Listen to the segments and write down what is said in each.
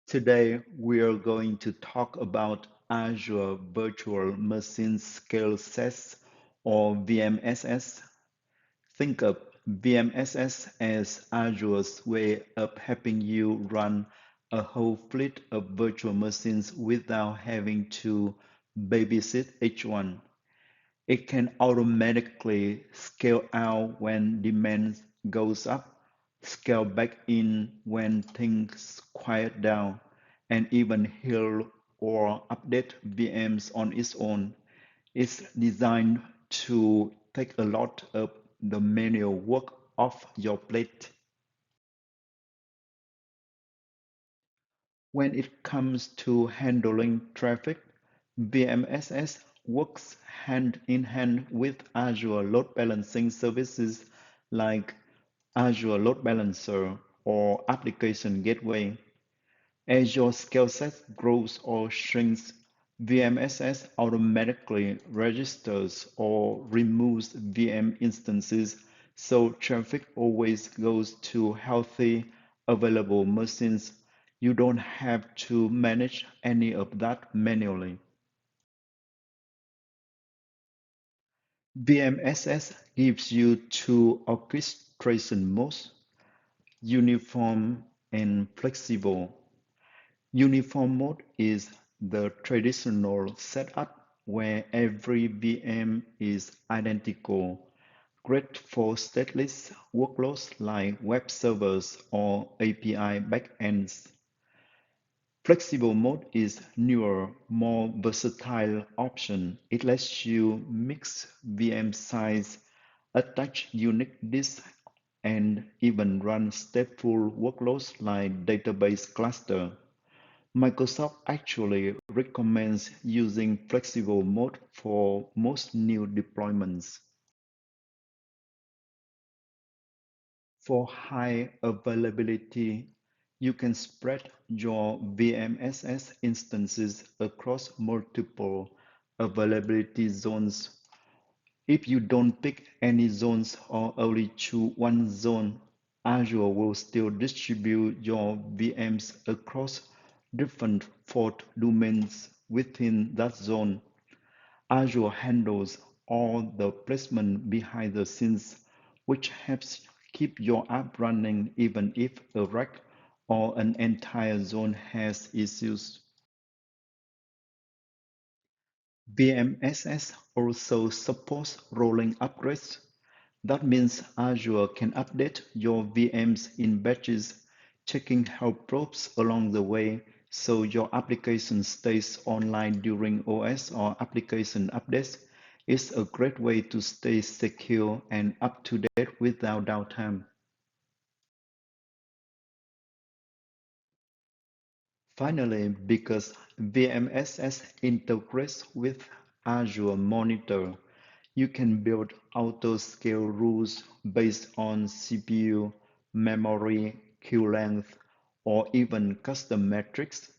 Today, we are going to talk about Azure Virtual Machine Scale Sets or VMSS. Think of VMSS as Azure's way of helping you run a whole fleet of virtual machines without having to babysit each one. It can automatically scale out when demand goes up, scale back in when things quiet down, and even heal or update VMs on its own. It's designed to take a lot of the manual work off your plate. When it comes to handling traffic, VMSS works hand in hand with Azure load balancing services like Azure Load Balancer or Application Gateway. As your skill set grows or shrinks, VMSS automatically registers or removes VM instances so traffic always goes to healthy, available machines. You don't have to manage any of that manually. VMSS gives you two orchestration modes, uniform and flexible. Uniform mode is the traditional setup where every VM is identical, great for stateless workloads like web servers or API backends. Flexible mode is newer, more versatile option. It lets you mix VM size, attach unique disks, and even run stateful workloads like database cluster. Microsoft actually recommends using flexible mode for most new deployments. For high availability, you can spread your VMSS instances across multiple availability zones. If you don't pick any zones or only choose one zone, Azure will still distribute your VMs across different fault domains within that zone. Azure handles all the placement behind the scenes, which helps keep your app running even if a rack or an entire zone has issues. VMSS also supports rolling upgrades. That means Azure can update your VMs in batches, checking health probes along the way so your application stays online during OS or application updates. It's a great way to stay secure and up to date without downtime. Finally, because VMSS integrates with Azure Monitor, you can build auto-scale rules based on CPU, memory, queue length, or even custom metrics.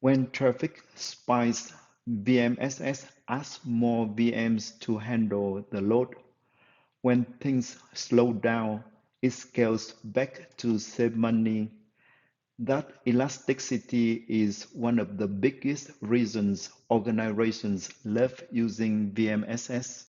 When traffic spikes, VMSS asks more VMs to handle the load. When things slow down, it scales back to save money. That elasticity is one of the biggest reasons organizations love using VMSS.